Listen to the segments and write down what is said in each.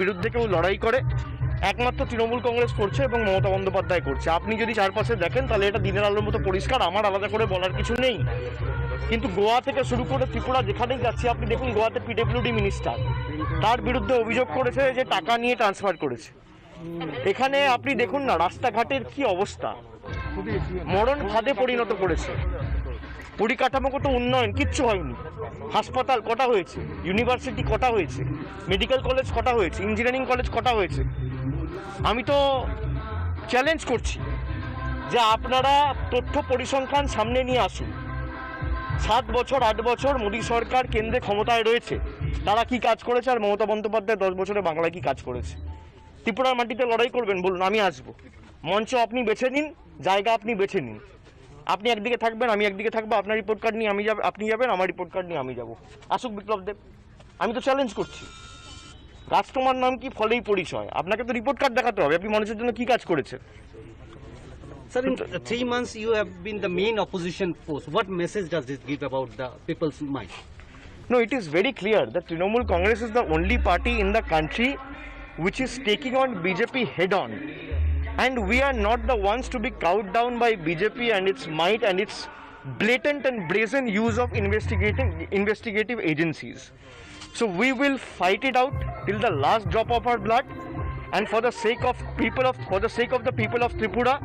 বিরুদ্ধে কেউ লড়াই করে একমাত্র তৃণমূল কংগ্রেস করছে এবং মমতা বন্দ্যোপাধ্যায় করছে। আপনি যদি চারপাশে দেখেন তাহলে এটা দিনের আলোর মতো পরিষ্কার, আমার আলাদা করে বলার কিছু নেই। কিন্তু গোয়া থেকে শুরু করে ত্রিপুরা যেখানেই যাচ্ছে, আপনি দেখুন গোয়াতে পিডব্লিউডি মিনিস্টার তার বিরুদ্ধে অভিযোগ করেছে যে টাকা নিয়ে ট্রান্সফার করেছে। এখানে আপনি দেখুন না রাস্তাঘাটের কি অবস্থা, মরণ ফাঁদে পরিণত করেছে। পরিকাঠামোগত উন্নয়ন কিচ্ছু হয়নি। হাসপাতাল কটা হয়েছে, ইউনিভার্সিটি কটা হয়েছে, মেডিকেল কলেজ কটা হয়েছে, ইঞ্জিনিয়ারিং কলেজ কটা হয়েছে। আমি তো চ্যালেঞ্জ করছি যে আপনারা তথ্য পরিসংখ্যান সামনে নিয়ে আসুন। 7 বছর 8 বছর মোদী সরকার কেন্দ্রে ক্ষমতায় রয়েছে, তারা কি কাজ করেছে, আর মমতা বন্দ্যোপাধ্যায় 10 বছরে বাংলায় কি কাজ করেছে। ত্রিপুরার মাটিতে লড়াই করবেন, বলুন, আমি আসবো। মঞ্চ আপনি বেছে নিন, জায়গা আপনি বেছে নিন। আপনি একদিকে থাকবেন, আমি একদিকে থাকবো। আপনার রিপোর্ট কার্ড নিয়ে আপনি যাবেন, আমার রিপোর্ট কার্ড নিয়ে আমি যাব। আসুক বিপ্লব দেব। আমি তো চ্যালেঞ্জ করছি, রাজকুমার নাম কি ফলেই পরিচয়। আপনাকে তো রিপোর্ট কার্ড দেখাতে হবে আপনি মানুষের জন্য কি কাজ করেছেন। Sir, in 3 months you have been the main opposition force. What message does this give about the people's mind? No, it is very clear that Trinamool Congress is the only party in the country which is taking on BJP head on. And we are not the ones to be cowed down by BJP and its might and its blatant and brazen use of investigative agencies. So we will fight it out till the last drop of our blood, and for the sake of the people of Tripura,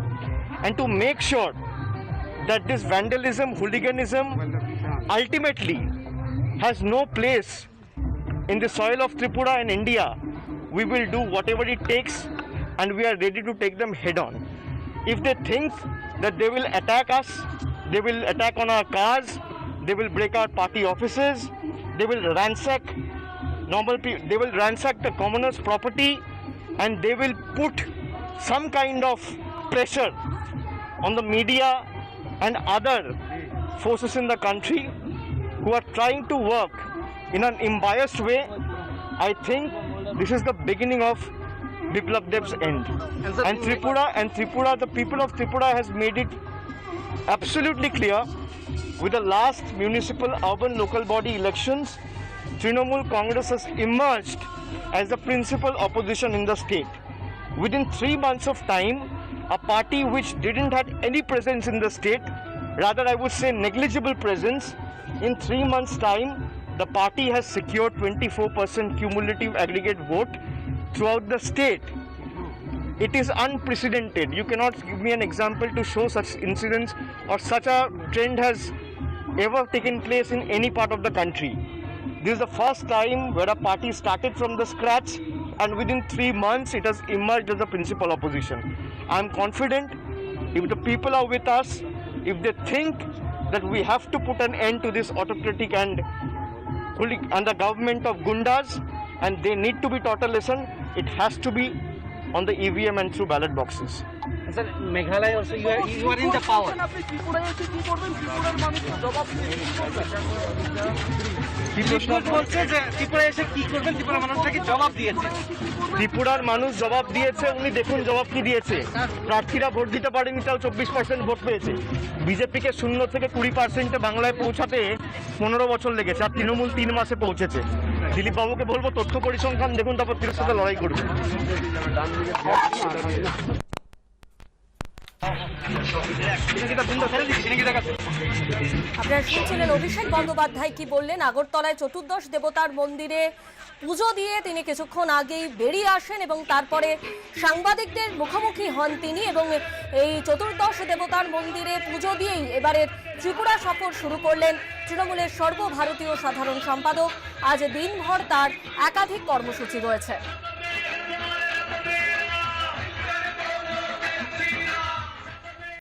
and to make sure that this vandalism, hooliganism ultimately has no place in the soil of Tripura and India. We will do whatever it takes, and we are ready to take them head on. If they think that they will attack us, they will attack on our cars, they will break our party offices, they will ransack they will ransack the commoners' property, and they will put some kind of pressure on the media and other forces in the country who are trying to work in an unbiased way. I think this is the beginning of Biplab Dev's end. And Tripura, the people of Tripura has made it absolutely clear with the last municipal urban local body elections. Trinamool Congress has emerged as the principal opposition in the state. Within 3 months of time, a party which didn't have any presence in the state, rather I would say negligible presence, in 3 months' time, the party has secured 24% cumulative aggregate vote throughout the state. It is unprecedented. You cannot give me an example to show such incidents or such a trend has ever taken place in any part of the country. This is the first time where a party started from the scratch, and within 3 months it has emerged as a principal opposition. I am confident if the people are with us, if they think that we have to put an end to this autocratic and the government of gundas, and they need to be taught a lesson, it has to be on the EVM and through ballot boxes. Sir, Meghalaya also you are in the power. ত্রিপুরার মানুষ জবাব দিয়েছে, উনি দেখুন জবাব কি দিয়েছে। প্রার্থীরা ভোট দিতে পারেনি, তাও 24% ভোট পেয়েছে। বিজেপিকে 0 থেকে 20% বাংলায় পৌঁছাতে 15 বছর লেগেছে, আর তৃণমূল 3 মাসে পৌঁছেছে। দিলীপ বাবুকে বলবো তথ্য পরিসংখ্যান দেখুন, তারপর তীরের সাথে লড়াই করবে। আপনারা শুনছিলেন অভিষেক বন্দ্যোপাধ্যায় কি বললেন। আগরতলায় চতুর্দশ দেবতার মন্দিরে পুজো দিয়ে তিনি কিছুক্ষণ আগেই বেরিয়ে আসেন এবং তারপরে সাংবাদিকদের মুখোমুখি হন তিনি, এবং এই চতুর্দশ দেবতার মন্দিরে পুজো দিয়েই এবারের ত্রিপুরা সফর শুরু করলেন তৃণমূলের সর্বভারতীয় সাধারণ সম্পাদক। আজ দিনভর তার একাধিক কর্মসূচি রয়েছে।